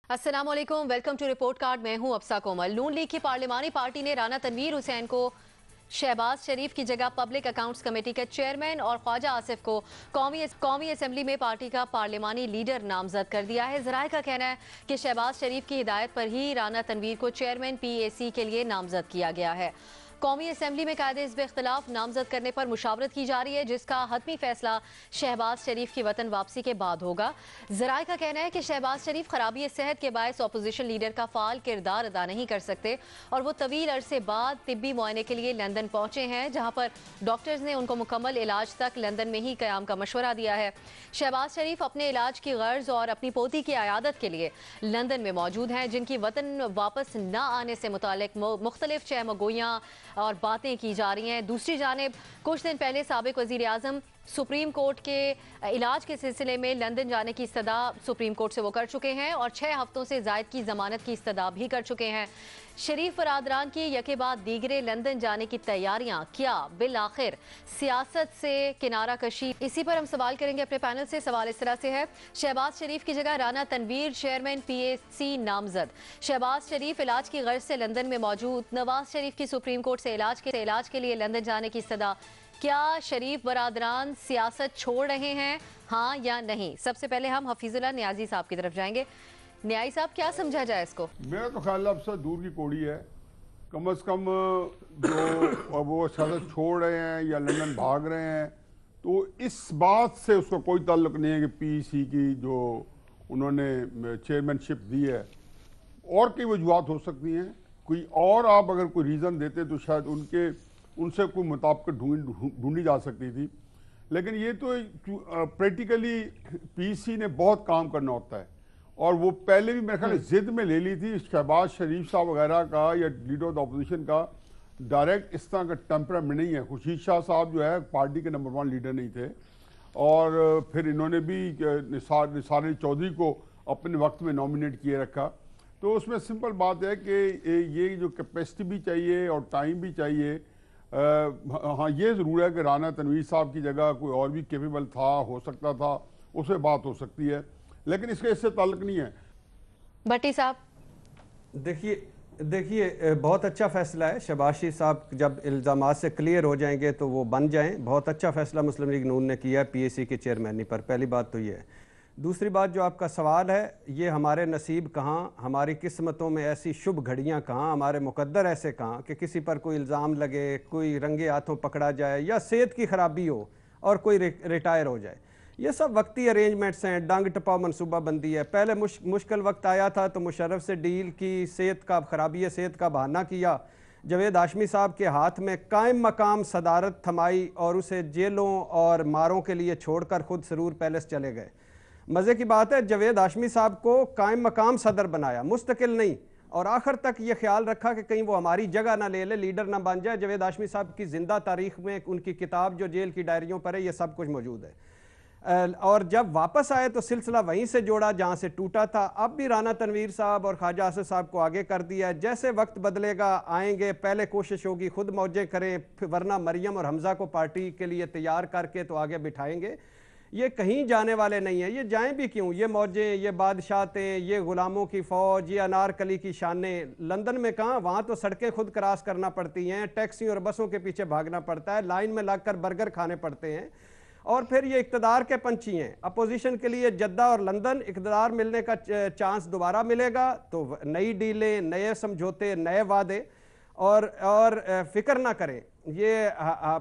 अस्सलाम वालेकुम, welcome to report card. मैं हूं अफसा कोमल। नून लीग की पार्लिमानी पार्टी ने राना तनवीर हुसैन को शहबाज शरीफ की जगह पब्लिक अकाउंट्स कमेटी के चेयरमैन और ख्वाजा आसिफ को कौमी असम्बली में पार्टी का पार्लिमानी लीडर नामजद कर दिया है। जराए का कहना है कि शहबाज शरीफ की हिदायत पर ही राना तनवीर को चेयरमैन PAC के लिए नामजद किया गया है। कौमी असम्बली में कायदे हिज़्ब इख्तिलाफ नामजद करने पर मुशावरत की जा रही है, जिसका हतमी फैसला शहबाज शरीफ की वतन वापसी के बाद होगा। जराए का कहना है कि शहबाज शरीफ खराबी सेहत के बायस अपोजिशन लीडर का फाल किरदार अदा नहीं कर सकते और वो तवील अरसे बाद तिब्बी मुआयने के लिए लंदन पहुंचे हैं, जहां पर डॉक्टर्स ने उनको मुकम्मल इलाज तक लंदन में ही कयाम का मशवरा दिया है। शहबाज शरीफ अपने इलाज की गर्ज और अपनी पोती की आयादत के लिए लंदन में मौजूद हैं, जिनकी वतन वापस न आने से मुतालिक मुख्तलिफ चहमगोइयाँ और बातें की जा रही हैं। दूसरी जानिब कुछ दिन पहले साबिक वज़ीर आज़म सुप्रीम कोर्ट के इलाज के सिलसिले में लंदन जाने की इस्तदा सुप्रीम कोर्ट से वो कर चुके हैं और 6 हफ्तों से जायद की जमानत की इस्तदा भी कर चुके हैं। शरीफ बरादरान की यके बाद दीगरे लंदन जाने की तैयारियां क्या बिल आखिर सियासत से किनारा कशी? इसी पर हम सवाल करेंगे अपने पैनल से। सवाल इस तरह से है, शहबाज शरीफ की जगह राना तनवीर चेयरमैन PAC नामजद। शहबाज शरीफ इलाज की गर्ज से लंदन में मौजूद। नवाज शरीफ की सुप्रीम कोर्ट से इलाज के लिए लंदन जाने की इस्तदा। क्या शरीफ बरादरान सियासत छोड़ रहे हैं, हाँ या नहीं? सबसे पहले हम हफीजुल्लाह नियाजी साहब की तरफ जाएंगे। न्यायी साहब, क्या समझा जाए इसको? मेरा तो ख्याल अब से दूर की कौड़ी है। कम से कम जो वो सियासत छोड़ रहे हैं या लंदन भाग रहे हैं, तो इस बात से उसका कोई ताल्लुक नहीं है कि PAC की जो उन्होंने चेयरमैनशिप दी है, और कई वजूहत हो सकती हैं। कोई और आप अगर कोई रीज़न देते तो शायद उनसे कोई मुताबिक ढूंढी जा सकती थी। लेकिन ये तो प्रैक्टिकली PAC ने बहुत काम करना होता है, और वो पहले भी मेरे ख्याल जिद में ले ली थी शहबाज शरीफ साहब वगैरह का या लीडर ऑफ द अपोजिशन का डायरेक्ट इस तरह का टेम्परामेंट नहीं है। खुर्शीद शाह साहब जो है पार्टी के नंबर 1 लीडर नहीं थे, और फिर इन्होंने भी निसार अली चौधरी को अपने वक्त में नॉमिनेट किए रखा। तो उसमें सिंपल बात है कि ये जो कैपेसिटी भी चाहिए और टाइम भी चाहिए। हाँ, ये ज़रूर है कि राना तनवीर साहब की जगह कोई और भी कैपेबल था, हो सकता था, उससे बात हो सकती है, लेकिन इससे ताल्लुक नहीं है। भट्टी साहब, देखिए बहुत अच्छा फैसला है। शहबाज शरीफ साहब जब इल्ज़ामात से क्लियर हो जाएंगे तो वो बन जाएं। बहुत अच्छा फैसला मुस्लिम लीग नून ने किया है PAC के चेयरमैनी पर। पहली बात तो ये है। दूसरी बात, जो आपका सवाल है, ये हमारे नसीब कहाँ, हमारी किस्मतों में ऐसी शुभ घड़ियाँ कहाँ, हमारे मुकद्दर ऐसे कहाँ कि किसी पर कोई इल्ज़ाम लगे, कोई रंगे हाथों पकड़ा जाए या सेहत की ख़राबी हो और कोई रिटायर हो जाए। ये सब वक्ती अरेंजमेंट्स हैं, डांग टपाव मनसूबा बंदी है। पहले मुश्किल वक्त आया था तो मुशर्रफ से डील की, सेहत का खराबी सेहत का बहाना किया, जवेद हाशमी साहब के हाथ में कायम मकाम सदारत थमाई और उसे जेलों और मारों के लिए छोड़कर खुद सरूर पैलेस चले गए। मज़े की बात है, जवेद हाशमी साहब को कायम मकाम सदर बनाया, मुस्तकिल नहीं, और आखिर तक ये ख्याल रखा कि कहीं वो हमारी जगह ना ले ले, लीडर ना बन जाए। जवेद हाशमी साहब की ज़िंदा तारीख में उनकी किताब जो जेल की डायरियों पर है, ये सब कुछ मौजूद है। और जब वापस आए तो सिलसिला वहीं से जोड़ा जहां से टूटा था। अब भी राना तनवीर साहब और ख्वाजा आसिफ साहब को आगे कर दिया है। जैसे वक्त बदलेगा आएंगे, पहले कोशिश होगी खुद मौजे करें, वरना मरियम और हमजा को पार्टी के लिए तैयार करके तो आगे बिठाएंगे। ये कहीं जाने वाले नहीं है। ये जाएं भी क्यों? ये मौजें, ये बादशाहतें, ये गुलामों की फ़ौज, ये अनारकली की शानें लंदन में कहाँ? वहाँ तो सड़कें खुद क्रॉस करना पड़ती हैं, टैक्सी और बसों के पीछे भागना पड़ता है, लाइन में लगकर बर्गर खाने पड़ते हैं। और फिर ये इक़्तिदार के पंछी हैं। अपोजिशन के लिए जद्दा और लंदन, इक़्तिदार मिलने का चांस दोबारा मिलेगा तो नई डीलें, नए समझौते, नए वादे, और फिक्र ना करें, ये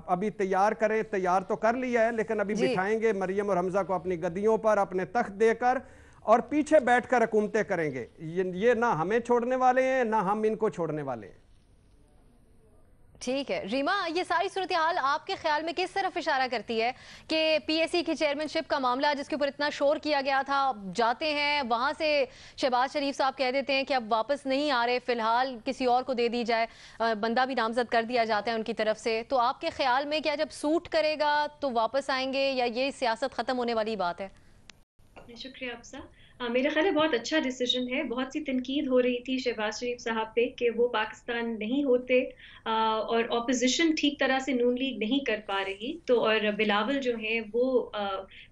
अभी तैयार करें। तैयार तो कर लिया है, लेकिन अभी बिठाएंगे मरियम और हमजा को अपनी गद्दियों पर, अपने तख्त देकर, और पीछे बैठकर हुकूमतें करेंगे। ये ना हमें छोड़ने वाले हैं, ना हम इनको छोड़ने वाले हैं। ठीक है रीमा, ये सारी सूरत हाल आपके ख्याल में किस तरफ इशारा करती है कि PAC की चेयरमैनशिप का मामला जिसके ऊपर इतना शोर किया गया था, जाते हैं वहां से शहबाज शरीफ साहब कह देते हैं कि अब वापस नहीं आ रहे, फिलहाल किसी और को दे दी जाए, बंदा भी नामजद कर दिया जाता है उनकी तरफ से, तो आपके ख्याल में क्या जब सूट करेगा तो वापस आएंगे, या ये सियासत खत्म होने वाली बात है? शुक्रिया अफसा। मेरा ख्याल है बहुत अच्छा डिसीजन है। बहुत सी तनकीद हो रही थी शहबाज शरीफ साहब पे कि वो पाकिस्तान नहीं होते, और ऑपोजिशन ठीक तरह से नून लीग नहीं कर पा रही, तो और बिलावल जो है वो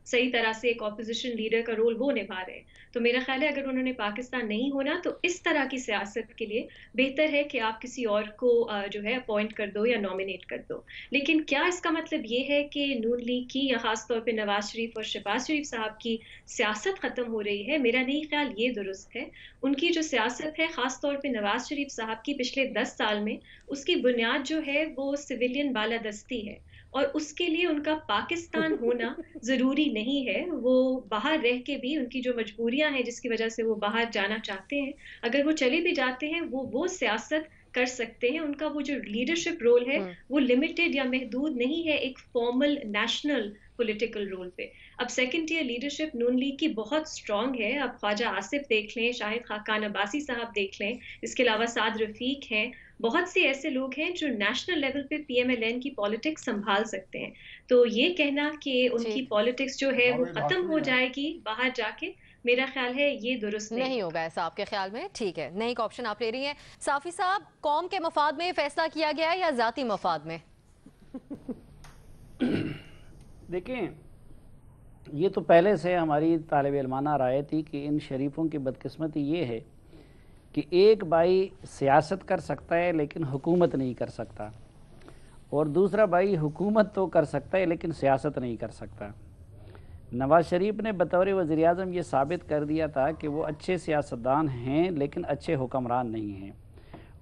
सही तरह से एक ऑपोजिशन लीडर का रोल वो निभा रहे हैं। तो मेरा ख्याल है अगर उन्होंने पाकिस्तान नहीं होना तो इस तरह की सियासत के लिए बेहतर है कि आप किसी और को जो है अपॉइंट कर दो या नॉमिनेट कर दो। लेकिन क्या इसका मतलब ये है कि नून लीग की या खास तौर पे नवाज शरीफ और शहबाज शरीफ साहब की सियासत खत्म हो रही है? मेरा नहीं ख्याल ये दुरुस्त है। उनकी जो सियासत है खास तौर पे नवाज शरीफ साहब की पिछले 10 साल में, उसकी बुनियाद जो है वो सिविलियन बालादस्ती है, और उसके लिए उनका पाकिस्तान होना जरूरी नहीं है। वो बाहर रह के भी उनकी जो मजबूरियां हैं जिसकी वजह से वो बाहर जाना चाहते हैं, अगर वो चले भी जाते हैं वो सियासत कर सकते हैं। उनका वो जो लीडरशिप रोल है वो लिमिटेड या महदूद नहीं है एक फॉर्मल नेशनल पॉलिटिकल रोल पे। अब सेकंड ईयर लीडरशिप नून लीग की बहुत स्ट्रांग है। अब ख्वाजा आसिफ देख लें, शाहिद खाकान अब्बासी साहब देख लें, इसके अलावा साद रफीक हैं, बहुत से ऐसे लोग हैं जो नेशनल लेवल पे पीएमएलएन की पॉलिटिक्स संभाल सकते हैं। तो ये कहना कि उनकी जी, पॉलिटिक्स जो है वो जावेद खत्म हाशमी हो है। जाएगी बाहर जाके, मेरा ख्याल है ये दुरुस्त नहीं नहीं होगा। होगा ऐसा आपके ख्याल में? ठीक है, नहीं का ऑप्शन आप ले रही हैं। साफी साहब, कौम के मफाद में फैसला किया गया है या जाती मफाद में? देखें, ये तो पहले से हमारी तालिब इल्माना राय थी कि इन शरीफों की बदकिस्मती ये है कि एक भाई सियासत कर सकता है लेकिन हुकूमत नहीं कर सकता, और दूसरा भाई हुकूमत तो कर सकता है लेकिन सियासत नहीं कर सकता। नवाज़ शरीफ ने बतौर वज़ीर-ए-आज़म ये साबित कर दिया था कि वो अच्छे सियासतदान हैं लेकिन अच्छे हुक्मरान नहीं हैं,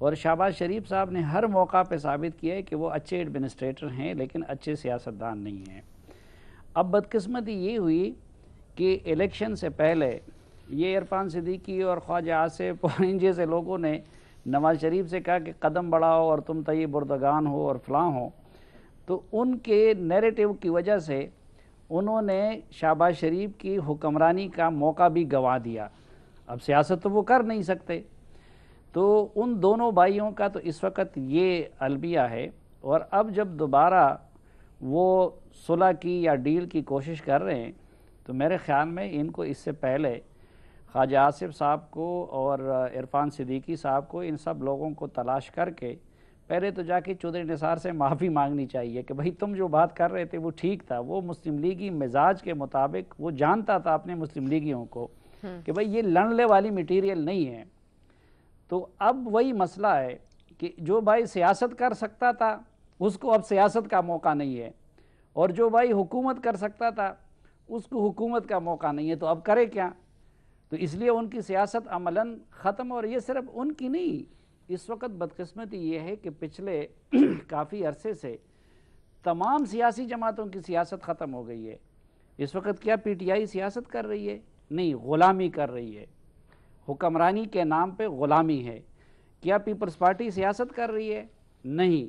और शहबाज शरीफ साहब ने हर मौका पे साबित किया है कि वो अच्छे एडमिनिस्ट्रेटर हैं लेकिन अच्छे सियासतदान नहीं हैं। अब बदकिस्मती ये हुई कि इलेक्शन से पहले ये इरफान सिद्दीकी और ख्वाजा आसिफ और इन जैसे लोगों ने नवाज़ शरीफ से कहा कि कदम बढ़ाओ और तुम तय बुर्दगान हो और फलां हो, तो उनके नैरेटिव की वजह से उन्होंने शहबाज शरीफ की हुक्मरानी का मौका भी गंवा दिया। अब सियासत तो वो कर नहीं सकते। तो उन दोनों भाइयों का तो इस वक्त ये अलबिया है, और अब जब दोबारा वो सुलह की या डील की कोशिश कर रहे हैं तो मेरे ख़्याल में इनको इससे पहले ख्वाजा आसिफ साहब को और इरफान सिद्दीकी साहब को, इन सब लोगों को तलाश करके पहले तो जाके चौधरी निसार से माफ़ी मांगनी चाहिए कि भाई तुम जो बात कर रहे थे वो ठीक था। वो मुस्लिम लीगी मिजाज के मुताबिक वो जानता था अपने मुस्लिम लीगियों को कि भाई ये लड़ने वाली मटीरियल नहीं है। तो अब वही मसला है कि जो भाई सियासत कर सकता था उसको अब सियासत का मौका नहीं है, और जो भाई हुकूमत कर सकता था उसको हुकूमत का मौका नहीं है। तो अब करे क्या? तो इसलिए उनकी सियासत अमलन ख़त्म। और ये सिर्फ उनकी नहीं, इस वक्त बदकिस्मती ये है कि पिछले काफ़ी अरसे से तमाम सियासी जमातों की सियासत ख़त्म हो गई है। इस वक्त क्या पीटीआई सियासत कर रही है? नहीं, ग़ुलामी कर रही है, हुक्मरानी के नाम पे ग़ुलामी है। क्या पीपल्स पार्टी सियासत कर रही है? नहीं,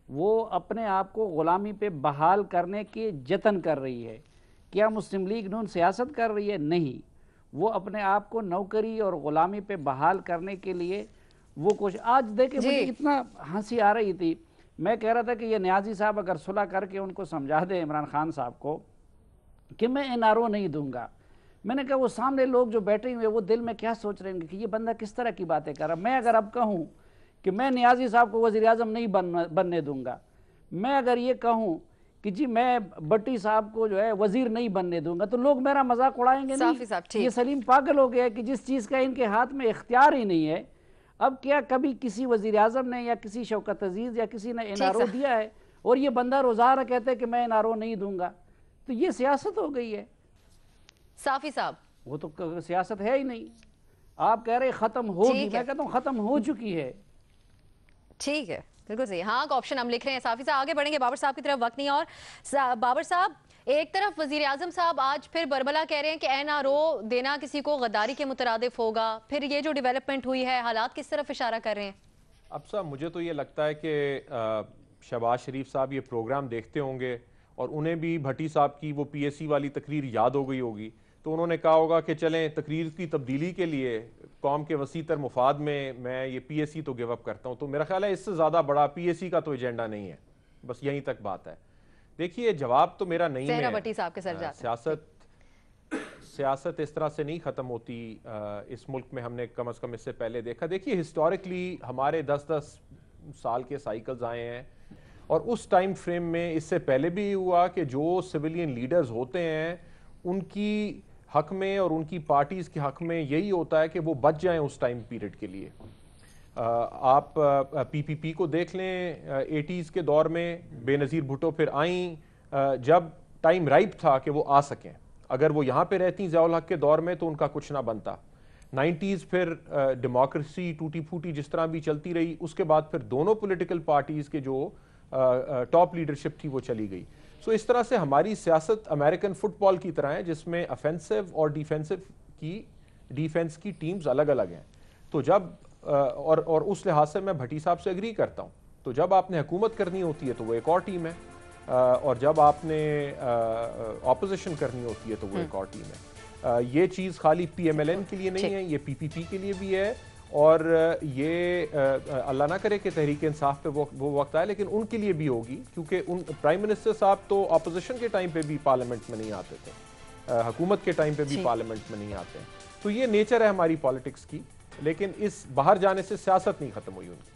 वो अपने आप को ग़ुलामी पे बहाल करने के जतन कर रही है। क्या मुस्लिम लीग नून सियासत कर रही है? नहीं, वो अपने आप को नौकरी और ग़ुलामी पे बहाल करने के लिए वो कुछ। आज देखे मुझे इतना हंसी आ रही थी, मैं कह रहा था कि ये न्याजी साहब अगर सुलह करके उनको समझा दे इमरान खान साहब को कि मैं एनआरओ नहीं दूंगा, मैंने कहा वो सामने लोग जो बैठे हुए वो दिल में क्या सोच रहे हैं कि ये बंदा किस तरह की बातें कर रहा। मैं अगर अब कहूँ कि मैं न्याजी साहब को वज़ीर आज़म नहीं बनने दूंगा, मैं अगर ये कहूँ कि जी मैं भट्टी साहब को जो है वजीर नहीं बनने दूंगा, तो लोग मेरा मजाक उड़ाएंगे नहीं। ये सलीम पागल हो गया कि जिस चीज़ का इनके हाथ में इख्तियार ही नहीं है। अब क्या कभी किसी वजीर आज़म ने या किसी शौकत अजीज़ या किसी ने एनआरओ दिया है, और ये बंदा रोज़ाना कहते हैं कि मैं एनआरओ नहीं दूंगा? तो ये सियासत हो गई है। साफी साहब, वो तो सियासत है ही नहीं। आप कह रहे ख़त्म होगी, मैं कहता हूँ ख़त्म हो चुकी है। ठीक है, बिल्कुल सही। हाँ का ऑप्शन हम लिख रहे हैं। साफी साहब आगे बढ़ेंगे, बाबर साहब की तरफ वक्त नहीं। और बाबर साहब, एक तरफ वजीर आजम साहब आज फिर बरबला कह रहे हैं कि एनआरओ देना किसी को गद्दारी के मुतरादिफ होगा, फिर ये जो डेवलपमेंट हुई है हालात किस तरफ इशारा कर रहे हैं? अब साहब मुझे तो ये लगता है कि शहबाज शरीफ साहब ये प्रोग्राम देखते होंगे और उन्हें भी भट्टी साहब की वो पीएससी वाली तकरीर याद हो गई होगी, तो उन्होंने कहा होगा कि चलें तकरीर की तब्दीली के लिए कौम के वसीतर मुफाद में मैं ये पीएससी तो गिव अप करता हूँ। तो मेरा ख्याल है इससे ज़्यादा बड़ा पीएससी का तो एजेंडा नहीं है, बस यहीं तक बात है। देखिए जवाब तो मेरा नहीं है, भट्टी साहब के सर जाते हैं। सियासत इस तरह से नहीं ख़त्म होती इस मुल्क में, हमने कम से कम इससे पहले देखा। देखिए हिस्टोरिकली हमारे 10-10 साल के साइकिल्स आए हैं और उस टाइम फ्रेम में इससे पहले भी हुआ कि जो सिविलियन लीडर्स होते हैं उनकी हक में और उनकी पार्टीज़ के हक में यही होता है कि वो बच जाएं उस टाइम पीरियड के लिए। आप पीपीपी को देख लें, 80s के दौर में बेनज़ीर भुट्टो फिर आई जब टाइम राइप था कि वो आ सकें। अगर वो यहाँ पे रहती ज़ियाउल हक के दौर में तो उनका कुछ ना बनता। 90s फिर डेमोक्रेसी टूटी फूटी जिस तरह भी चलती रही, उसके बाद फिर दोनों पॉलिटिकल पार्टीज़ के जो टॉप लीडरशिप थी वो चली गई। सो इस तरह से हमारी सियासत अमेरिकन फुटबॉल की तरह है जिसमें ऑफेंसिव और डिफेंस की टीम्स अलग अलग हैं। तो जब और उस लिहाज से मैं भट्टी साहब से एग्री करता हूँ, तो जब आपने हुकूमत करनी होती है तो वो एक और टीम है, और जब आपने ऑपोजिशन करनी होती है तो वो एक और टीम है। ये चीज़ खाली PMLN के लिए नहीं है, ये PPP के लिए भी है, और ये अल्लाह ना करे कि तहरीक इंसाफ पे वो वक्त आए, लेकिन उनके लिए भी होगी, क्योंकि उन प्राइम मिनिस्टर साहब तो ऑपोजिशन के टाइम पे भी पार्लियामेंट में नहीं आते थे, हुकूमत के टाइम पे भी पार्लियामेंट में नहीं आते। तो ये नेचर है हमारी पॉलिटिक्स की, लेकिन इस बाहर जाने से सियासत नहीं खत्म हुई उनकी।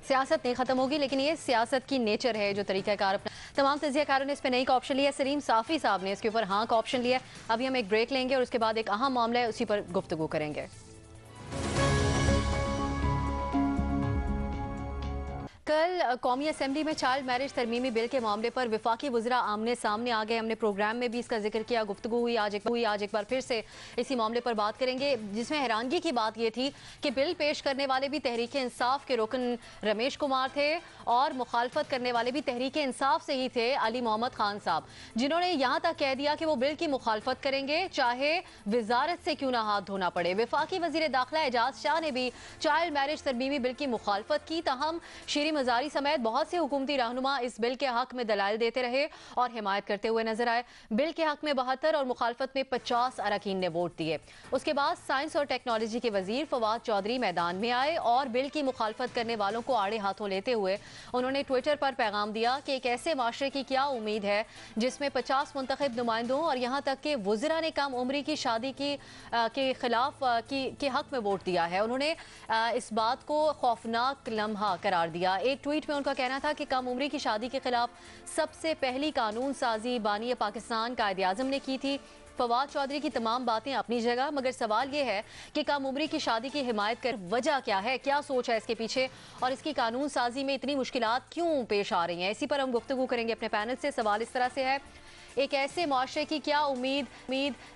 सियासत नहीं खत्म होगी, लेकिन ये सियासत की नेचर है जो तरीकाकार अपना। तमाम तजियाकारों ने इस पर नहीं का ऑप्शन लिया। सलीम साफ़ी साहब ने इसके ऊपर हाँ का ऑप्शन लिया। अभी हम एक ब्रेक लेंगे और उसके बाद एक अहम मामला है उसी पर गुफ्तगू करेंगे। कल कौमी असेंबली में चाइल्ड मैरिज तरमीमी बिल के मामले पर विफाकी वज़रा आमने सामने आ गए। हमने प्रोग्राम में भी इसका जिक्र किया, गुफ्तगू हुई, आज एक बार फिर से इसी मामले पर बात करेंगे, जिसमें हैरानगी की बात यह थी कि बिल पेश करने वाले भी तहरीक इंसाफ के रुकन रमेश कुमार थे और मुखालफत करने वाले भी तहरीक इंसाफ से ही थे, अली मोहम्मद खान साहब, जिन्होंने यहाँ तक कह दिया कि वो बिल की मुखालफत करेंगे चाहे वजारत से क्यों ना हाथ धोना पड़े। विफाकी वज़ीर दाखिला एजाज शाह ने भी चाइल्ड मैरिज तरमीमी बिल की मुखालफत की। ताहम शीरी मजारी समेत बहुत से हुकूमती रहनुमा इस बिल के हक में दलाइल देते रहे और हिमायत करते हुए नजर आए। बिल के हक में 72 और मुखालफत में 50 अरकान ने वोट दिए। उसके बाद साइंस और टेक्नोलॉजी के वजीर फवाद चौधरी मैदान में आए और बिल की मुखालफत करने वालों को आड़े हाथों लेते हुए उन्होंने ट्विटर पर पैगाम दिया कि एक ऐसे माशरे की क्या उम्मीद है जिसमें 50 मुंतखब नुमाइंदों और यहाँ तक के वज़रा ने कम उम्री की शादी के खिलाफ के हक में वोट दिया है। उन्होंने इस बात को खौफनाक लम्हा करार दिया। एक ट्वीट में उनका कहना था कि कम उम्री की शादी के खिलाफ सबसे पहली कानून साजी बानी पाकिस्तान कायदे आज़म ने की थी। फवाद चौधरी की तमाम बातें अपनी जगह, मगर सवाल यह है कि कम उम्री की शादी की हिमायत कर वजह क्या है, क्या सोच है इसके पीछे और इसकी कानून साजी में इतनी मुश्किलात क्यों पेश आ रही हैं। इसी पर हम गुफ्तगू करेंगे अपने पैनल से। सवाल इस तरह से है, एक ऐसे मुआशरे की क्या उम्मीद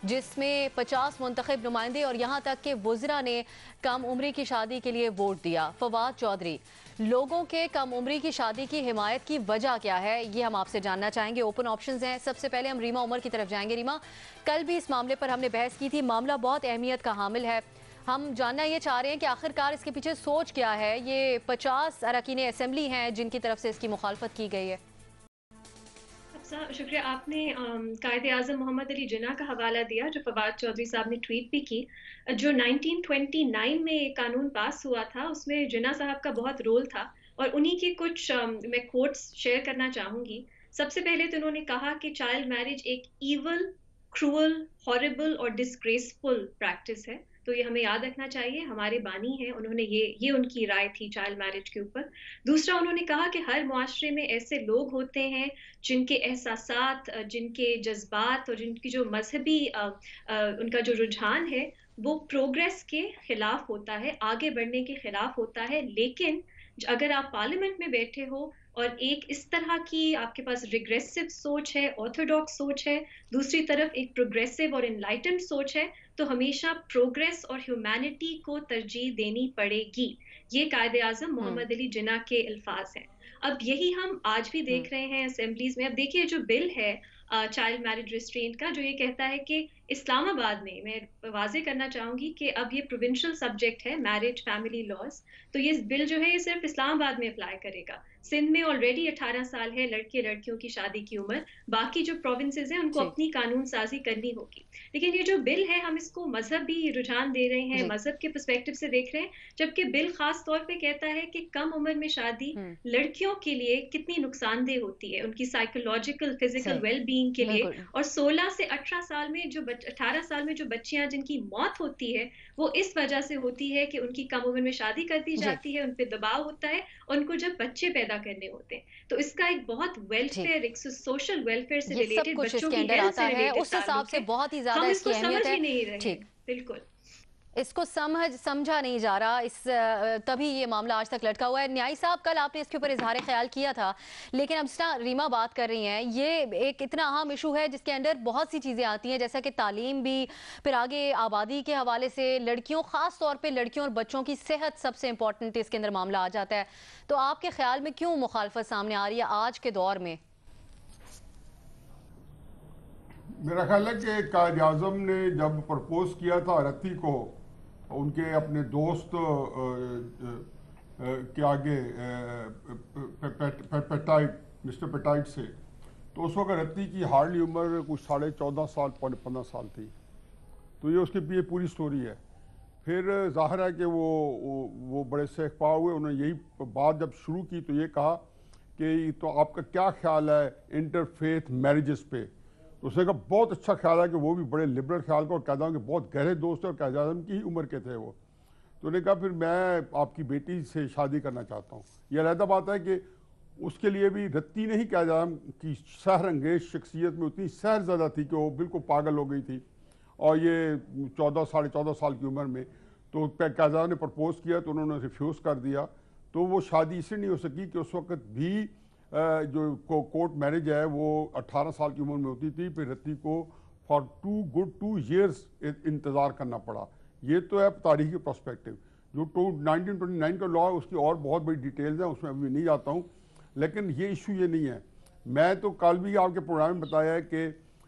जिसमें 50 मुंतखब नुमाइंदे और यहाँ तक के वज़रा ने कम उम्री की शादी के लिए वोट दिया। फवाद चौधरी, लोगों के कम उम्री की शादी की हिमायत की वजह क्या है, ये हम आपसे जानना चाहेंगे। ओपन ऑप्शंस हैं। सबसे पहले हम रीमा उमर की तरफ जाएंगे। रीमा, कल भी इस मामले पर हमने बहस की थी, मामला बहुत अहमियत का हामिल है। हम जानना ये चाह रहे हैं कि आखिरकार इसके पीछे सोच क्या है। ये 50 अरकान असेंबली हैं जिनकी तरफ से इसकी मुखालफत की गई है। शुक्रिया, आपने कायदे आज़म मोहम्मद अली जिन्ना का हवाला दिया जो फवाद चौधरी साहब ने ट्वीट भी की। जो 1929 में ये कानून पास हुआ था उसमें जिन्ना साहब का बहुत रोल था और उन्हीं के कुछ मैं कोट्स शेयर करना चाहूँगी। सबसे पहले तो उन्होंने कहा कि चाइल्ड मैरिज एक ईवल, क्रूअल, हॉरिबल और डिस्ग्रेसफुल प्रैक्टिस है। तो ये हमें याद रखना चाहिए। हमारे बानी हैं, उन्होंने ये उनकी राय थी चाइल्ड मैरिज के ऊपर। दूसरा, उन्होंने कहा कि हर मुआशरे में ऐसे लोग होते हैं जिनके एहसासात, जिनके जज्बात और जिनकी जो मजहबी उनका जो रुझान है वो प्रोग्रेस के खिलाफ होता है, आगे बढ़ने के खिलाफ होता है। लेकिन अगर आप पार्लियामेंट में बैठे हो और एक इस तरह की आपके पास रिग्रेसिव सोच है, ऑर्थोडॉक्स सोच है, दूसरी तरफ एक प्रोग्रेसिव और इनलाइटेंड सोच है, तो हमेशा प्रोग्रेस और ह्यूमैनिटी को तरजीह देनी पड़ेगी। ये कायदे आज़म मोहम्मद अली जिन्ना के अल्फाज हैं। अब यही हम आज भी देख रहे हैं असेंबलीज में। अब देखिए जो बिल है चाइल्ड मैरिज रिस्ट्रेंट का, जो ये कहता है कि इस्लामाबाद में, मैं वाजे करना चाहूंगी कि अब ये प्रोविंशियल सब्जेक्ट है मैरिज फैमिली लॉज, तो ये बिल जो है ये सिर्फ इस्लामाबाद में अप्लाई करेगा। सिंध में ऑलरेडी 18 साल है लड़के लड़कियों की शादी की उम्र, बाकी जो प्रोविंसेस हैं उनको अपनी कानून साजी करनी होगी। लेकिन ये जो बिल है हम इसको मजहबी रुझान दे रहे हैं, मजहब के पर्सपेक्टिव से देख रहे हैं, जबकि बिल खास तौर पे कहता है कि कम उम्र में शादी लड़कियों के लिए कितनी नुकसानदेह होती है, उनकी साइकोलॉजिकल फिजिकल वेलबींग के लिए। और 16 से 18 साल में जो 18 साल में जो बच्चियां जिनकी मौत होती है वो इस वजह से होती है कि उनकी कम उम्र में शादी कर दी जाती है, उन पे दबाव होता है, और उनको जब बच्चे पैदा करने होते हैं तो इसका एक बहुत वेलफेयर, एक सोशल वेलफेयर से ये सब रिलेटेड, कुछ बच्चों इसके की अंदर हेल्थ आता से है, रिलेटेड उस हिसाब से बहुत ही ज्यादा हम इसकी इसको अहमियत समझ है। ही नहीं रहे हैं। ठीक, बिल्कुल इसको समझा नहीं जा रहा, इस तभी ये मामला आज तक लटका हुआ है। न्यायी साहब, कल आपने इसके ऊपर इजहार ख्याल किया था, लेकिन अब जितना रीमा बात कर रही हैं, ये एक इतना अहम इशू है जिसके अंदर बहुत सी चीज़ें आती हैं, जैसा कि तालीम भी, फिर आगे आबादी के हवाले से लड़कियों, ख़ास तौर पर लड़कियों और बच्चों की सेहत सबसे इंपॉर्टेंट इसके अंदर मामला आ जाता है। तो आपके ख्याल में क्यों मुखालफत सामने आ रही है आज के दौर में? मेरा ख्याल है कि कायद आज़म ने जब प्रपोज किया था रत्ती को उनके अपने दोस्त के आगे मिस्टर पेटाइट से, तो उस वक्त रत्ती की हार्डली उम्र कुछ 14.5 साल 15 साल थी। तो ये उसके पीछे पूरी स्टोरी है। फिर जाहिर है कि वो बड़े सेखपा हुए, उन्होंने यही बात जब शुरू की तो ये कहा कि तो आपका क्या ख्याल है इंटरफेथ मैरिजेस पे। तो उसने कहा बहुत अच्छा ख्याल है कि वो भी बड़े लिबरल ख्याल का, और कहता हूँ कि बहुत गहरे दोस्त है और कायद आज़म की ही उम्र के थे वो। तो उन्होंने कहा फिर मैं आपकी बेटी से शादी करना चाहता हूँ। यह अलहदा बात है कि उसके लिए भी रत्ती ने ही कायद आज़म की सहर अंगेज शख्सियत में उतनी सहर ज़्यादा थी कि वो बिल्कुल पागल हो गई थी, और ये 14 साल की उम्र में। तो कायद आज़म ने प्रपोज़ किया तो उन्होंने रिफ्यूज़ कर दिया। तो वो शादी इसलिए नहीं हो सकी कि उस वक्त भी जो कोर्ट मैरिज है वो 18 साल की उम्र में होती थी। फिर रत्ती को फॉर 2 years इंतज़ार करना पड़ा। ये तो है तारीखी पर्सपेक्टिव। जो 1929 का लॉ है उसकी और बहुत बड़ी डिटेल्स हैं, उसमें अभी नहीं जाता हूँ। लेकिन ये इशू ये नहीं है। मैं तो कल भी आपके प्रोग्राम में बताया है कि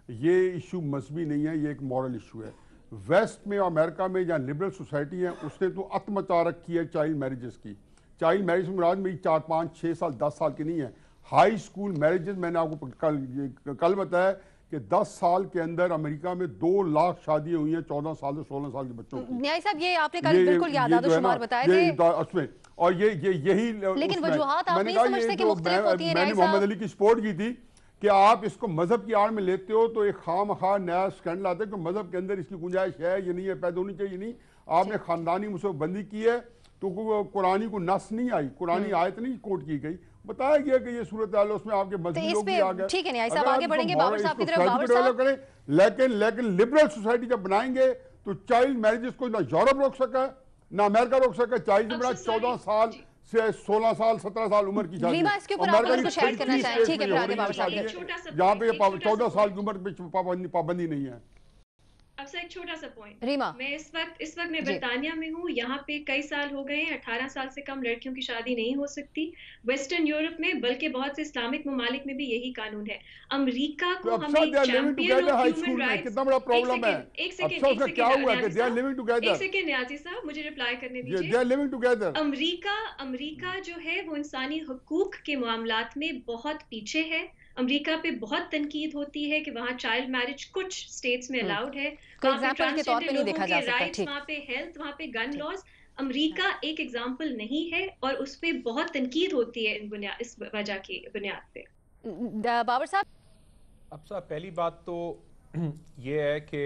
ये इशू मजहबी नहीं है, ये एक मॉरल इशू है। वेस्ट में, अमेरिका में जहाँ लिबरल सोसाइटी है, उसने तो अत मचा रखी है चाइल्ड मैरिजेस की। चाइल्ड मैरिज मुराद मेरी 4, 5, 6 साल 10 साल की नहीं है, हाई स्कूल मैरिजेस। मैंने आपको कल बताया कि 10 साल के अंदर अमेरिका में 2 लाख शादियां हुई हैं 14 साल से 16 साल के बच्चों की। न्यायी साहब, ये आपने कल बिल्कुल यादादोशुमार बताए थे, उसमें, और यही लेकिन वजूहात आप नहीं समझते कि मुख्तलिफ होती है? मैंने मोहम्मद अली की सपोर्ट की थी कि आप इसको मजहब की आड़ में लेते हो तो एक खामखा नया स्कैंडल आता है कि मजहब के अंदर इसकी गुंजाइश है, ये नहीं है, पैदा होनी चाहिए नहीं। आपने खानदानी मुसबंदी की है तो कुरानी को नस नहीं आई, कुरानी आयत नहीं कोट की गई, बताया गया कि ये सूरत हाल, उसमें आपके मजहबी लोग भी आ गए। ठीक है न्यायी साहब, आगे बढ़ेंगे बाबर साहब की तरफ। बाबर साहब, लेकिन लिबरल सोसाइटी जब बनाएंगे तो चाइल्ड मैरिजेस को ना यूरोप रोक सका ना अमेरिका रोक सका। चाइल्ड मैरिज 14 साल से 16 साल 17 साल उम्र की रीमा, इसके ऊपर आप अगर कुछ ऐड करना चाहें? ठीक है, फिर आगे बाबर साहब। जहाँ पे 14 साल की उम्र पे पाबंदी नहीं है। अब से एक छोटा सा पॉइंट, रीमा, मैं इस वक्त मैं बरतानिया में हूँ। यहाँ पे कई साल हो गए हैं 18 साल से कम लड़कियों की शादी नहीं हो सकती। वेस्टर्न यूरोप में, बल्कि बहुत से इस्लामिक ममालिक में भी यही कानून है। अमेरिका को हम एक चैंपियन ऑफ ह्यूमन राइट्स। कितना बड़ा प्रॉब्लम है। एक सेकंड क्या हुआ कि दे आर लिविंग टुगेदर। एक सेकंड न्याजी साहब, मुझे रिप्लाई करने दीजिए। They are living together. America जो है वो इंसानी हुकूक के मामलात में बहुत पीछे है। अमेरिका पे बहुत तनकीद होती है कि वहाँ चाइल्ड मैरिज कुछ स्टेट्स में अलाउड है, वहाँ पे हेल्थ, वहाँ पे गन लॉज। अमेरिका एक एग्जाम्पल नहीं है और उस पे बहुत तनकीद होती है इस वजह की बुनियाद पे। बाबर साहब, अब साहब, पहली बात तो ये है कि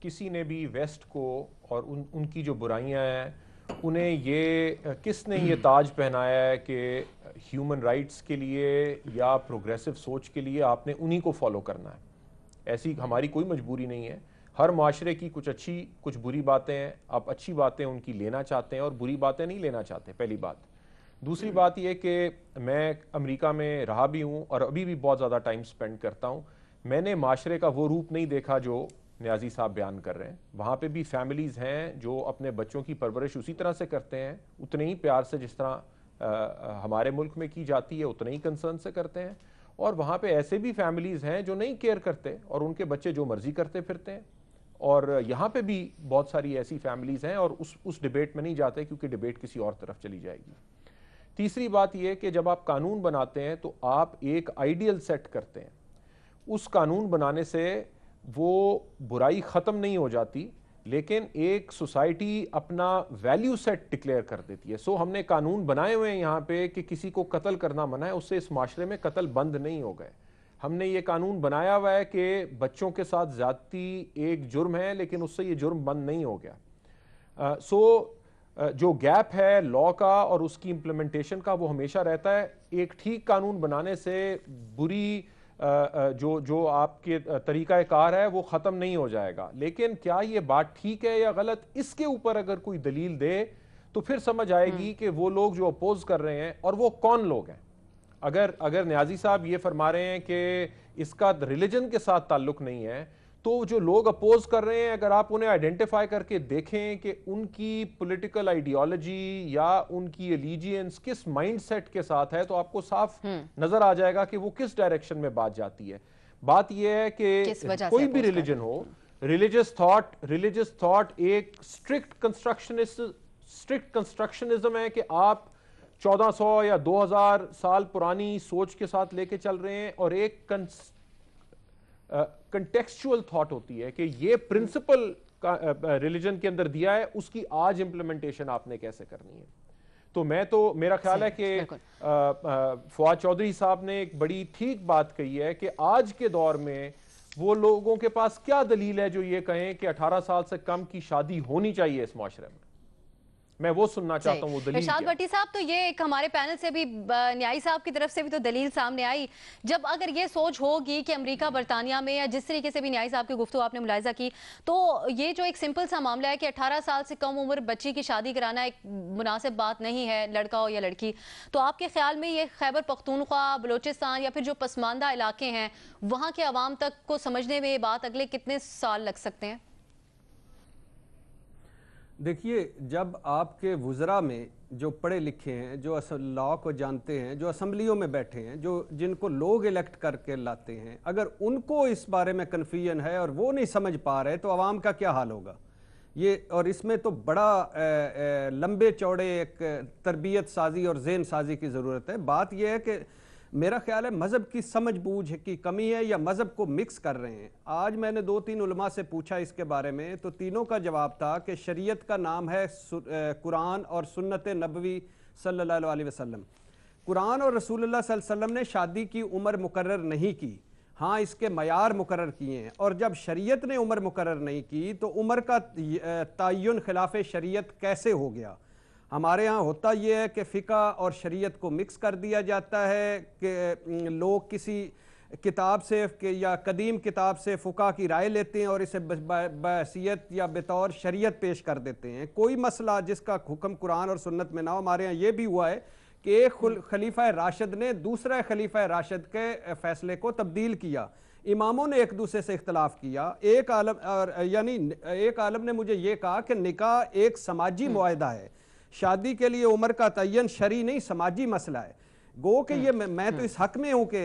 किसी ने भी वेस्ट को और उनकी जो बुराइयां हैं उन्हें ये किसने ये ताज पहनाया है कि ह्यूमन राइट्स के लिए या प्रोग्रेसिव सोच के लिए आपने उन्हीं को फॉलो करना है। ऐसी हमारी कोई मजबूरी नहीं है। हर माशरे की कुछ अच्छी कुछ बुरी बातें हैं, आप अच्छी बातें उनकी लेना चाहते हैं और बुरी बातें नहीं लेना चाहते, पहली बात। दूसरी बात यह कि मैं अमेरिका में रहा भी हूँ और अभी भी बहुत ज़्यादा टाइम स्पेंड करता हूँ। मैंने माशरे का वो रूप नहीं देखा जो न्याजी साहब बयान कर रहे हैं। वहाँ पे भी फैमिलीज़ हैं जो अपने बच्चों की परवरिश उसी तरह से करते हैं, उतने ही प्यार से जिस तरह हमारे मुल्क में की जाती है, उतने ही कंसर्न से करते हैं। और वहाँ पे ऐसे भी फैमिलीज़ हैं जो नहीं केयर करते और उनके बच्चे जो मर्जी करते फिरते हैं। और यहाँ पे भी बहुत सारी ऐसी फैमिलीज़ हैं और उस डिबेट में नहीं जाते क्योंकि डिबेट किसी और तरफ चली जाएगी। तीसरी बात यह कि जब आप कानून बनाते हैं तो आप एक आइडियल सेट करते हैं। उस कानून बनाने से वो बुराई ख़त्म नहीं हो जाती, लेकिन एक सोसाइटी अपना वैल्यू सेट डिक्लेयर कर देती है। सो हमने कानून बनाए हुए हैं यहाँ पे कि किसी को कत्ल करना मना है, उससे इस माशरे में कत्ल बंद नहीं हो गए। हमने ये कानून बनाया हुआ है कि बच्चों के साथ ज्यादती एक जुर्म है, लेकिन उससे ये जुर्म बंद नहीं हो गया। जो गैप है लॉ का और उसकी इम्प्लीमेंटेशन का, वो हमेशा रहता है। एक ठीक कानून बनाने से बुरी जो आपके तरीक़ाकार है वो ख़त्म नहीं हो जाएगा। लेकिन क्या ये बात ठीक है या गलत, इसके ऊपर अगर कोई दलील दे तो फिर समझ आएगी कि वो लोग जो अपोज कर रहे हैं और वो कौन लोग हैं। अगर न्याजी साहब ये फरमा रहे हैं कि इसका रिलीजन के साथ ताल्लुक नहीं है, तो जो लोग अपोज कर रहे हैं अगर आप उन्हें आइडेंटिफाई करके देखें कि उनकी पॉलिटिकल आइडियोलॉजी या उनकी एलिजियंस किस माइंडसेट के साथ है, तो आपको साफ नजर आ जाएगा कि वो किस डायरेक्शन में बात जाती है। बात यह है कि कोई भी रिलीजन हो, रिलीजियस थॉट एक स्ट्रिक्ट कंस्ट्रक्शनिज्म है कि आप 1400 या 2000 साल पुरानी सोच के साथ लेके चल रहे हैं, और एक कंटेक्चुअल थॉट होती है कि ये प्रिंसिपल रिलीजन के अंदर दिया है, उसकी आज इंप्लीमेंटेशन आपने कैसे करनी है। तो मेरा ख्याल है कि फवाद चौधरी साहब ने एक बड़ी ठीक बात कही है कि आज के दौर में वो लोगों के पास क्या दलील है जो ये कहें कि 18 साल से कम की शादी होनी चाहिए इस माशरे में। मैं वो सुनना चाहता हूँ वो दलील। इरशाद भट्टी साहब, तो ये एक हमारे पैनल से भी न्यायी साहब की तरफ से भी तो दलील सामने आई, जब अगर ये सोच होगी कि अमेरिका बरतानिया में, या जिस तरीके से भी न्यायी साहब की गुफ्तगू आपने मुलाहिजा की, तो ये जो एक सिंपल सा मामला है कि 18 साल से कम उम्र बच्ची की शादी कराना एक मुनासिब बात नहीं है, लड़का हो या लड़की, तो आपके ख्याल में ये खैबर पख्तूनख्वा, बलोचिस्तान या फिर जो पसमानदा इलाके हैं वहाँ के अवाम तक को समझने में ये बात अगले कितने साल लग सकते हैं? देखिए, जब आपके वुज़रा में जो पढ़े लिखे हैं, जो लॉ को जानते हैं, जो असम्बलियों में बैठे हैं, जिनको लोग इलेक्ट करके लाते हैं, अगर उनको इस बारे में कन्फ्यूजन है और वो नहीं समझ पा रहे, तो आवाम का क्या हाल होगा ये। और इसमें तो बड़ा लंबे चौड़े एक तरबियत साजी और ज़हन साजी की ज़रूरत है। बात यह है कि मेरा ख्याल है मज़हब की समझ बूझ की कमी है या मज़हब को मिक्स कर रहे हैं। आज मैंने 2-3 उलमा से पूछा इसके बारे में, तो तीनों का जवाब था कि शरीयत का नाम है कुरान और सुन्नत नबवी सल्लल्लाहु अलैहि वसल्लम। कुरान और रसूलुल्लाह सल्लल्लाहु अलैहि वसल्लम ने शादी की उम्र मुकर्रर नहीं की, हाँ इसके मयार मुकर्रर किए हैं। और जब शरीयत ने उम्र मुकर्रर नहीं की तो उम्र का तयन खिलाफ शरीयत कैसे हो गया। हमारे यहाँ होता यह है कि फ़िक़ा और शरीयत को मिक्स कर दिया जाता है कि लोग किसी किताब से या कदीम किताब से फ़ुक़हा की राय लेते हैं और इसे बहैसियत या बतौर शरीयत पेश कर देते हैं। कोई मसला जिसका हुक्म कुरान और सुन्नत में ना हो, हमारे यहाँ ये भी हुआ है कि एक खलीफा राशिद ने दूसरा खलीफा राशिद के फ़ैसले को तब्दील किया, इमामों ने एक दूसरे से इख्तलाफ किया। एक आलम ने मुझे ये कहा कि निकाह एक समाजी मुआहदा है, शादी के लिए उम्र का तयन शरी नहीं समाजी मसला है। गो कि ये मैं तो इस हक में हूँ कि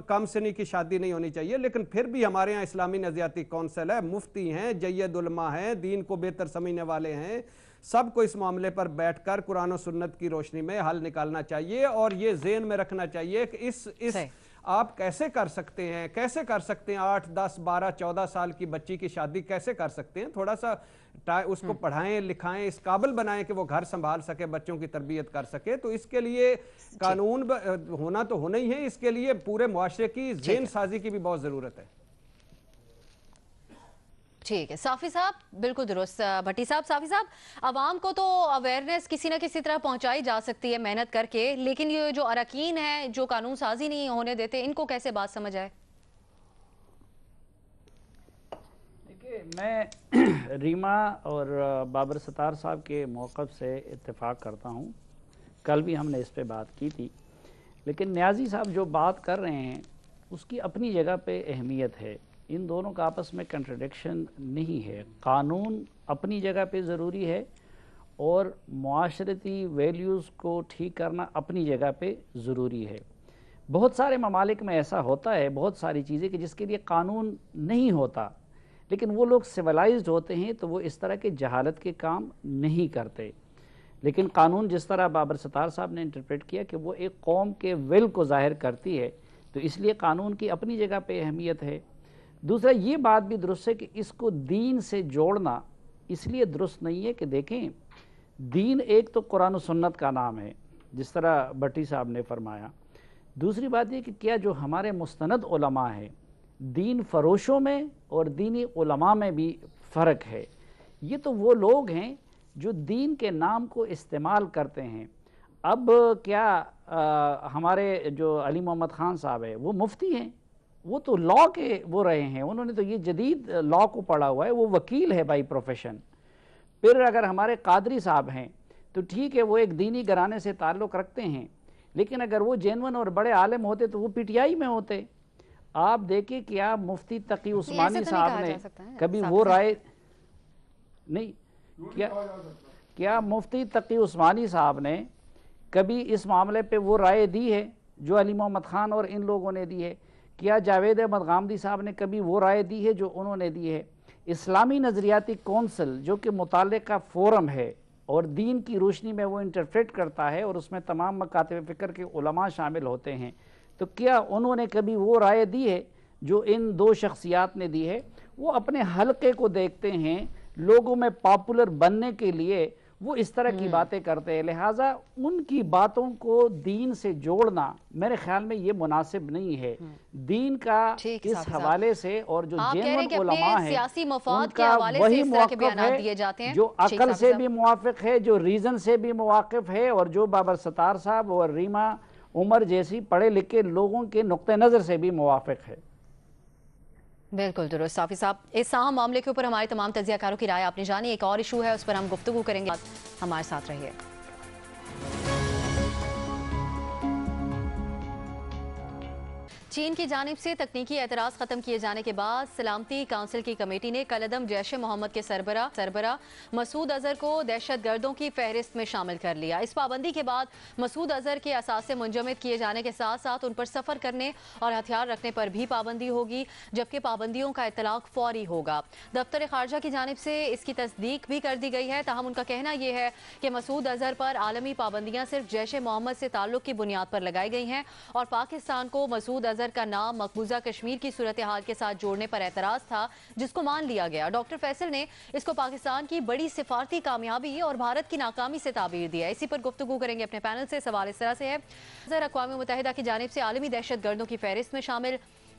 कम सनी की शादी नहीं होनी चाहिए, लेकिन फिर भी हमारे यहाँ इस्लामी नज़ियाती कौंसिल है, मुफ्ती हैं, जय्यद उलमा हैं, दीन को बेहतर समझने वाले हैं, सबको इस मामले पर बैठकर कुरान और सुन्नत की रोशनी में हल निकालना चाहिए। और ये ज़हन में रखना चाहिए कि इस आप कैसे कर सकते हैं 8, 10, 12, 14 साल की बच्ची की शादी कैसे कर सकते हैं। थोड़ा सा उसको पढ़ाएं लिखाएं, इस काबिल बनाएं कि वो घर संभाल सके, बच्चों की तरबियत कर सके। तो इसके लिए कानून होना तो होना ही है, इसके लिए पूरे मुआशरे की ज़हन साजी की भी बहुत ज़रूरत है। ठीक है साफ़ी साहब, बिल्कुल दुरुस्त भट्टी साहब। साफ़ी साहब, आवाम को तो अवेयरनेस किसी न किसी तरह पहुंचाई जा सकती है मेहनत करके, लेकिन ये जो अरकान हैं जो कानून साजी नहीं होने देते, इनको कैसे बात समझ आए? देखिए, मैं रीमा और बाबर सत्तार साहब के मौक़िफ़ से इत्तेफाक करता हूँ। कल भी हमने इस पे बात की थी, लेकिन न्याजी साहब जो बात कर रहे हैं उसकी अपनी जगह पे अहमियत है। इन दोनों का आपस में कंट्रडिक्शन नहीं है। कानून अपनी जगह पे ज़रूरी है और मुआशरती वैल्यूज़ को ठीक करना अपनी जगह पे ज़रूरी है। बहुत सारे ममालिक में ऐसा होता है, बहुत सारी चीज़ें कि जिसके लिए कानून नहीं होता, लेकिन वो लोग सिविलाइज्ड होते हैं तो वो इस तरह के जहालत के काम नहीं करते। लेकिन कानून जिस तरह बाबर सत्तार साहब ने इंटरप्रेट किया कि वो एक कौम के विल को ज़ाहिर करती है, तो इसलिए कानून की अपनी जगह पे अहमियत है। दूसरा ये बात भी दुरुस्त है कि इसको दीन से जोड़ना इसलिए दुरुस्त नहीं है कि देखें, दीन एक तो कुरान और सुन्नत का नाम है, जिस तरह भट्टी साहब ने फरमाया। दूसरी बात ये कि क्या जो हमारे मुस्तनद उलमा है, दीन फरोशों में और दीनी उलमा में भी फ़र्क है। ये तो वो लोग हैं जो दीन के नाम को इस्तेमाल करते हैं। अब क्या हमारे जो अली मोहम्मद ख़ान साहब है वो मुफ्ती हैं, वो तो लॉ के वो रहे हैं, उन्होंने तो ये जदीद लॉ को पढ़ा हुआ है, वो वकील है बाई प्रोफेशन। फिर अगर हमारे कादरी साहब हैं तो ठीक है, वो एक दीनी घराने से ताल्लुक़ रखते हैं, लेकिन अगर वो जेनवन और बड़े आलिम होते तो वो पीटीआई में होते। आप देखिए क्या मुफ्ती तकी उस्मानी साहब ने कभी वो राय नहीं, क्या मुफ्ती तकी उस्मानी साहब ने कभी इस मामले पे वो राय दी है जो अली मोहम्मद ख़ान और इन लोगों ने दी है? क्या जावेद अहमद गामदी साहब ने कभी वो राय दी है जो उन्होंने दी है? इस्लामी नज़रियाती कौंसिल जो कि मुताल्लिका फ़ोरम है और दीन की रोशनी में वो इंटरप्रेट करता है और उसमें तमाम मकातिब फ़िक्र के उलमा शामिल होते हैं, तो क्या उन्होंने कभी वो राय दी है जो इन दो शख्सियात ने दी है? वो अपने हलके को देखते हैं, लोगों में पॉपुलर बनने के लिए वो इस तरह की बातें करते हैं, लिहाजा उनकी बातों को दीन से जोड़ना मेरे ख्याल में ये मुनासिब नहीं है। दीन का इस हवाले से और जो जेन्युइन उलमा है सियासी मफाद के उनका हवाले से वही इस तरह के मौक़िफ़ बयान दिए जाते है हैं जो अकल से भी मुवाफ़िक है, जो रीज़न से भी मुवाक़िफ़ है और जो बाबर सत्तार साहब और रीमा उमर जैसी पढ़े लिखे लोगों के नुक्ते नज़र से भी मुवाफ़िक है। बिल्कुल दुरुस्त। साफ़ी साहब, इस साहम मामले के ऊपर हमारे तमाम तज्ज़ियाकारों की राय आपने जानी। एक और इशू है, उस पर हम गुफ्तगू करेंगे, हमारे साथ रहिए। चीन की जानिब से तकनीकी एतराज़ ख़त्म किए जाने के बाद सलामती काउंसिल की कमेटी ने कलअदम जैश मोहम्मद के सरबरा मसूद अजहर को दहशत गर्दों की फहरिस्त में शामिल कर लिया। इस पाबंदी के बाद मसूद अजहर के असासे मुंजमद किए जाने के साथ साथ उन पर सफ़र करने और हथियार रखने पर भी पाबंदी होगी, जबकि पाबंदियों का इतलाक फौरी होगा। दफ्तर ख़ारजा की जानिब से इसकी तस्दीक भी कर दी गई है, ताहम उनका कहना यह है कि मसूद अजहर पर आलमी पाबंदियाँ सिर्फ जैश मोहम्मद से ताल्लुक़ की बुनियाद पर लगाई गई हैं और पाकिस्तान को मसूद अजहर का नाम मकबूजा कश्मीर की सूरत हाल के साथ जोड़ने पर एतराज था, जिसको मान लिया गया। डॉक्टर फैसल ने इसको पाकिस्तान की बड़ी सिफारती कामयाबी और भारत की नाकामी से ताबीर दिया। इसी पर गुफ्तगू करेंगे अपने पैनल से। सवाल इस तरह से है, अक़वाम मुत्तहिदा की जानिब से आलमी दहशत गर्दों की फहरिस्त में शामिल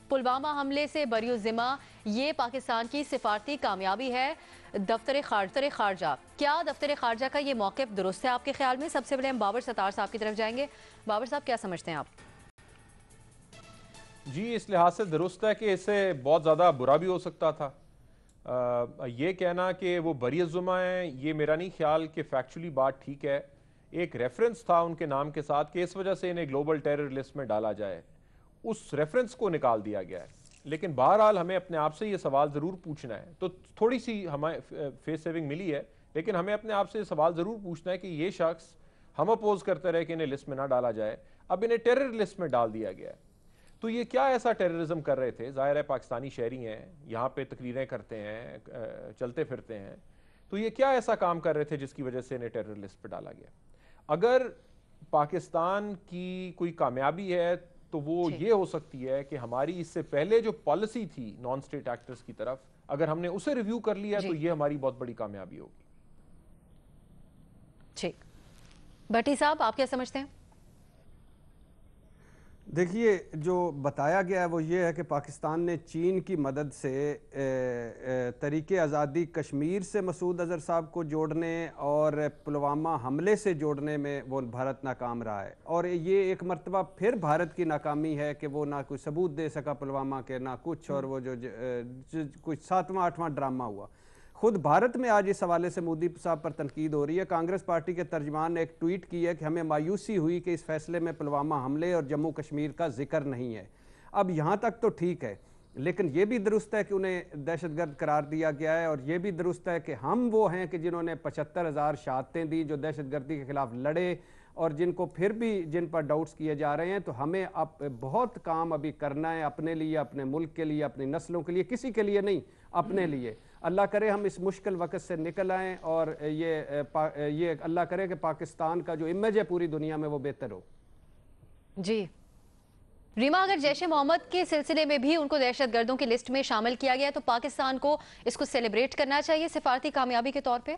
पुलवामा हमले से बरी ज़िम्मा, ये पाकिस्तान की सिफारती कामयाबी है। दफ्तर खारजा, क्या दफ्तर खारजा का ये मौक़िफ़ दुरुस्त है आपके ख्याल में? सबसे पहले हम बाबर सत्तार साहब की तरफ जाएंगे। बाबर साहब, क्या समझते हैं आप? जी, इस लिहाज से दुरुस्त है कि इससे बहुत ज़्यादा बुरा भी हो सकता था। ये कहना कि वो बरी ज़ुमा है, ये मेरा नहीं ख्याल कि फैक्चुअली बात ठीक है। एक रेफरेंस था उनके नाम के साथ कि इस वजह से इन्हें ग्लोबल टेरर लिस्ट में डाला जाए, उस रेफरेंस को निकाल दिया गया है। लेकिन बहरहाल हमें अपने आप से ये सवाल ज़रूर पूछना है। तो थोड़ी सी हमें फेस सेविंग मिली है, लेकिन हमें अपने आप से ये सवाल ज़रूर पूछना है कि ये शख्स, हम अपोज करते रहे कि इन्हें लिस्ट में ना डाला जाए, अब इन्हें टेरर लिस्ट में डाल दिया गया है। तो ये क्या ऐसा टेररिज्म कर रहे थे? ज़ाहिर है पाकिस्तानी शहरी हैं, यहाँ पे तकरीरें करते हैं, चलते फिरते हैं, तो ये क्या ऐसा काम कर रहे थे जिसकी वजह से इन्हें टेरर लिस्ट पे डाला गया? अगर पाकिस्तान की कोई कामयाबी है तो वो ये हो सकती है कि हमारी इससे पहले जो पॉलिसी थी नॉन स्टेट एक्टर्स की तरफ, अगर हमने उसे रिव्यू कर लिया तो ये हमारी बहुत बड़ी कामयाबी होगी। ठीक, भट्टी साहब, आप क्या समझते हैं? देखिए, जो बताया गया है वो ये है कि पाकिस्तान ने चीन की मदद से तरीके आज़ादी कश्मीर से मसूद अजहर साहब को जोड़ने और पुलवामा हमले से जोड़ने में वो भारत नाकाम रहा है। और ये एक मरतबा फिर भारत की नाकामी है कि वो ना कोई सबूत दे सका पुलवामा के, ना कुछ, और वो जो कुछ 7वां 8वां ड्रामा हुआ। खुद भारत में आज इस हवाले से मोदी साहब पर तनकीद हो रही है। कांग्रेस पार्टी के तर्जमान ने एक ट्वीट की है कि हमें मायूसी हुई कि इस फैसले में पुलवामा हमले और जम्मू कश्मीर का जिक्र नहीं है। अब यहाँ तक तो ठीक है, लेकिन ये भी दुरुस्त है कि उन्हें दहशतगर्द करार दिया गया है, और ये भी दुरुस्त है कि हम वो हैं कि जिन्होंने 75,000 शहादतें दी, जो दहशतगर्दी के खिलाफ लड़े, और जिनको फिर भी जिन पर डाउट्स किए जा रहे हैं। तो हमें अब बहुत काम अभी करना है अपने लिए, अपने मुल्क के लिए, अपनी नस्लों के लिए, किसी के लिए नहीं, अपने लिए। अल्लाह करे हम इस मुश्किल वक्त से निकल आएँ, और ये अल्लाह करे कि पाकिस्तान का जो इमेज है पूरी दुनिया में वो बेहतर हो। जी रीमा, अगर जैश मोहम्मद के सिलसिले में भी उनको दहशत गर्दों की लिस्ट में शामिल किया गया तो पाकिस्तान को इसको सेलिब्रेट करना चाहिए सिफारती कामयाबी के तौर पे?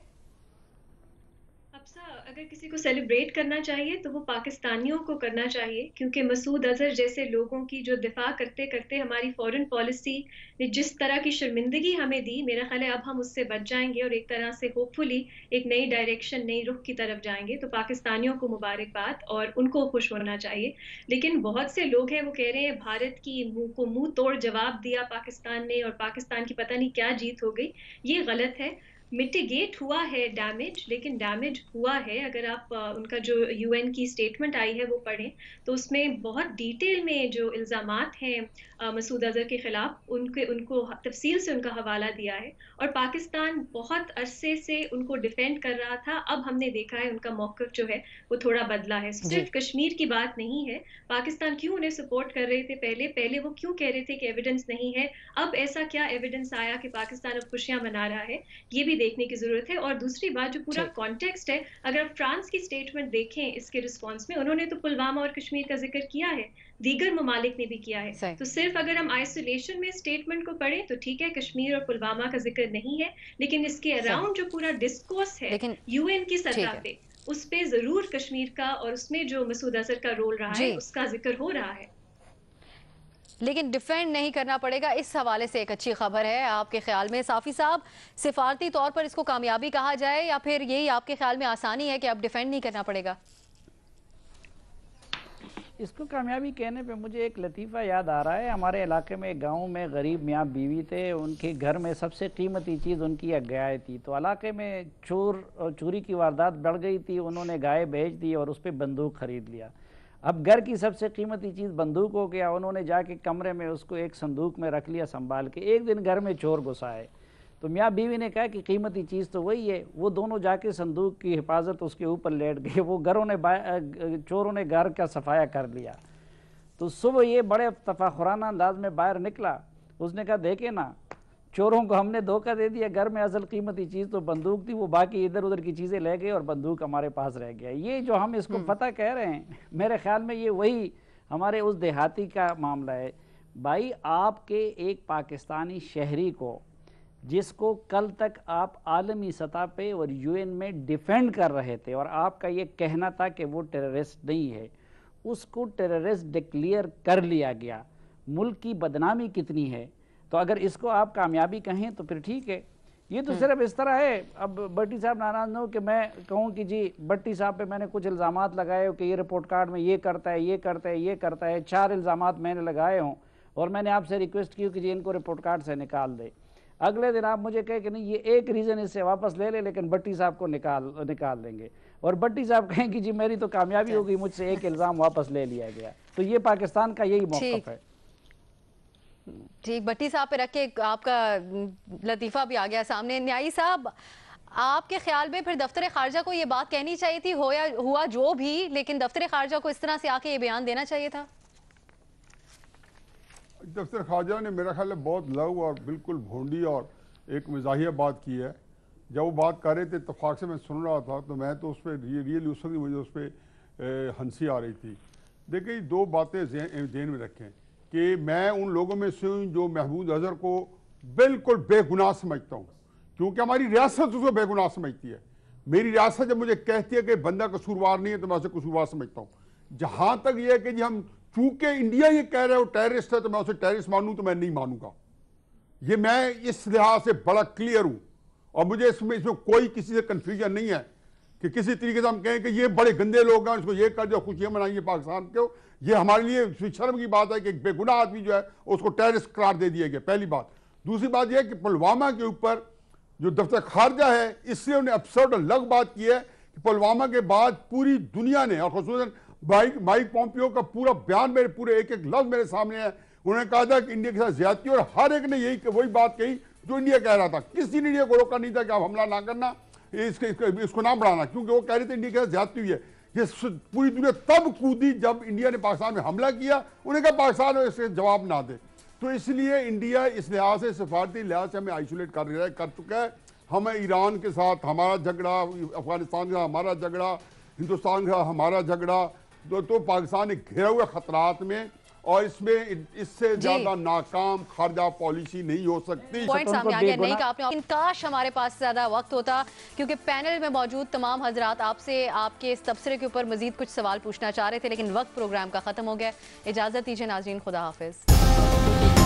अगर किसी को सेलिब्रेट करना चाहिए तो वो पाकिस्तानियों को करना चाहिए, क्योंकि मसूद अजहर जैसे लोगों की जो दिफा करते करते हमारी फॉरेन पॉलिसी ने जिस तरह की शर्मिंदगी हमें दी, मेरा ख्याल है अब हम उससे बच जाएंगे और एक तरह से होपफुली एक नई डायरेक्शन, नई रुख की तरफ जाएंगे। तो पाकिस्तानियों को मुबारकबाद और उनको खुश होना चाहिए। लेकिन बहुत से लोग हैं वो कह रहे हैं भारत की मुंह तोड़ जवाब दिया पाकिस्तान ने और पाकिस्तान की पता नहीं क्या जीत हो गई। ये गलत है। मिटिगेट हुआ है डैमेज, लेकिन डैमेज हुआ है। अगर आप उनका जो यूएन की स्टेटमेंट आई है वो पढ़ें तो उसमें बहुत डिटेल में जो इल्ज़ामात हैं मसूद अजहर के खिलाफ उनको तफसील से उनका हवाला दिया है। और पाकिस्तान बहुत अरसे से उनको डिफेंड कर रहा था। अब हमने देखा है उनका मौक़िफ़ जो है वो थोड़ा बदला है। सिर्फ कश्मीर की बात नहीं है। पाकिस्तान क्यों उन्हें सपोर्ट कर रहे थे पहले वो क्यों कह रहे थे कि एविडेंस नहीं है, अब ऐसा क्या एविडेंस आया कि पाकिस्तान अब खुशियां मना रहा है, ये भी देखने की जरूरत है। और दूसरी बात, जो पूरा कॉन्टेक्स्ट है, अगर आप फ्रांस की स्टेटमेंट देखें इसके रिस्पॉन्स में, उन्होंने तो पुलवामा और कश्मीर का जिक्र किया है, दीगर ममालिक ने भी किया है। तो सिर्फ अगर हम आइसोलेशन में स्टेटमेंट को पढ़ें तो ठीक है, कश्मीर और पुलवामा का जिक्र नहीं है, लेकिन इसके अराउंड जो पूरा डिस्कोर्स है यूएन की सतह पे, उस पे जरूर कश्मीर का और उसमें जो मसूद अजहर का रोल रहा है उसका जिक्र हो रहा है। लेकिन डिफेंड नहीं करना पड़ेगा, इस हवाले से एक अच्छी खबर है आपके ख्याल में साफी साहब? सिफारती तौर पर इसको कामयाबी कहा जाए या फिर यही आपके ख्याल में आसानी है कि अब डिफेंड नहीं करना पड़ेगा? इसको कामयाबी कहने पे मुझे एक लतीफ़ा याद आ रहा है। हमारे इलाके में एक गाँव में गरीब मियाँ बीवी थे, उनके घर में सबसे कीमती चीज़ उनकी एक गाय थी। तो इलाके में चोरी की वारदात बढ़ गई थी, उन्होंने गाय बेच दी और उस पर बंदूक ख़रीद लिया। अब घर की सबसे कीमती चीज़ बंदूक हो गया। उन्होंने जाके कमरे में उसको एक संदूक में रख लिया संभाल के। एक दिन घर में चोर घुस आए तो मियाँ बीवी ने कहा कि कीमती चीज़ तो वही है। वो दोनों जाके संदूक की हिफाजत उसके ऊपर लेट गए। वो चोरों ने घर का सफाया कर लिया। तो सुबह ये बड़े तफाखुराना अंदाज में बाहर निकला। उसने कहा देखे ना, चोरों को हमने धोखा दे दिया, घर में असल कीमती चीज़ तो बंदूक थी, वो बाकी इधर उधर की चीज़ें ले गए और बंदूक हमारे पास रह गया। ये जो हम इसको पता कह रहे हैं, मेरे ख्याल में ये वही हमारे उस देहाती का मामला है। भाई, आपके एक पाकिस्तानी शहरी को, जिसको कल तक आप आलमी सतह पे और यूएन में डिफेंड कर रहे थे और आपका ये कहना था कि वो टेररिस्ट नहीं है, उसको टेररिस्ट डिक्लेयर कर लिया गया। मुल्क की बदनामी कितनी है। तो अगर इसको आप कामयाबी कहें तो फिर ठीक है। ये तो सिर्फ इस तरह है। अब भट्टी साहब नाराज न हो कि मैं कहूँ कि जी भट्टी साहब पे मैंने कुछ इल्ज़ामात लगाए हो कि ये रिपोर्ट कार्ड में ये करता है, ये करता है, ये करता है। 4 इल्ज़ामात मैंने लगाए हों और मैंने आपसे रिक्वेस्ट की कि जी इनको रिपोर्ट कार्ड से निकाल दे। अगले दिन आप मुझे कहें कि नहीं, ये एक रीज़न इससे वापस ले ले, लेकिन भट्टी साहब को निकाल देंगे। और भट्टी साहब कहें कि जी मेरी तो कामयाबी हो गई, मुझसे एक इल्ज़ाम वापस ले लिया गया। तो ये पाकिस्तान का यही मौक़िफ़ है। ठीक, भट्टी साहब पे रख के आपका लतीफ़ा भी आ गया सामने। न्यायी साहब, आपके ख्याल में फिर दफ्तर खारजा को ये बात कहनी चाहिए थी, हो या हुआ जो भी, लेकिन दफ्तर खारजा को इस तरह से आके ये बयान देना चाहिए था? दफ्तर खारजा ने मेरा ख्याल है बहुत लव और बिल्कुल भोंडी और एक मजाहिया बात की है। जब वो बात कर रहे थे इत्तफाक से मैं सुन रहा था, तो मैं तो उस पर रियली उस वक्त मुझे उस पर हंसी आ रही थी। देखिए, 2 बातें ज़हन में रखें कि मैं उन लोगों में से हूँ जो महमूद अजहर को बिल्कुल बेगुनाह समझता हूँ, क्योंकि हमारी रियासत उसको बेगुनाह समझती है। मेरी रियासत जब मुझे कहती है कि बंदा कसूरवार नहीं है तो मैं उसे कसूरवार समझता हूँ। जहाँ तक ये है कि जी हम, चूंकि इंडिया ये कह रहा है वो टेररिस्ट है तो मैं उसे टेररिस्ट मानूँ, तो मैं नहीं मानूंगा। ये मैं इस लिहाज से बड़ा क्लियर हूँ और मुझे इसमें कोई किसी से कन्फ्यूजन नहीं है कि किसी तरीके से हम कहें कि ये बड़े गंदे लोग हैं, उसको ये कर दो, खुशियाँ मनाइए पाकिस्तान को। ये हमारे लिए शर्म की बात है कि एक बेगुनाह आदमी जो है उसको टेररिस्ट करार दे दिया गया, पहली बात। दूसरी बात यह है कि पुलवामा के ऊपर जो दफ्तर खारजा है, इससे उन्हें अब्सर्ड अलग बात की है कि पुलवामा के बाद पूरी दुनिया ने, और खुसूसन माइक पॉम्पियो का पूरा बयान मेरे पूरे एक लफ्ज मेरे सामने है। उन्होंने कहा था कि इंडिया के साथ ज्यादती, और हर एक ने यही वही बात कही जो इंडिया कह रहा था। किसी ने इंडिया को रोका नहीं था कि आप हमला ना करना, इसको ना बढ़ाना, क्योंकि वो कह रहे थे इंडिया के साथ ज्यादती हुई है। ये पूरी दुनिया तब कूदी जब इंडिया ने पाकिस्तान में हमला किया। उन्हें कहा पाकिस्तान इसके जवाब ना दे। तो इसलिए इंडिया इस लिहाज से, सफारती लिहाज से हमें आइसोलेट कर चुका है। हमें ईरान के साथ हमारा झगड़ा, अफगानिस्तान का हमारा झगड़ा, हिंदुस्तान का हमारा झगड़ा, तो पाकिस्तान एक घिरा हुआ खतरात में, और इसमें इससे ज्यादा नाकाम खारजा पॉलिसी नहीं हो सकती। पॉइंट सामने आ गया, नहीं कहा आपने। काश हमारे पास ज्यादा वक्त होता, क्योंकि पैनल में मौजूद तमाम हजरात आपसे आपके इस तबसरे के ऊपर मजीद कुछ सवाल पूछना चाह रहे थे, लेकिन वक्त प्रोग्राम का खत्म हो गया। इजाजत दीजिए नाज़रीन, खुदा हाफिज।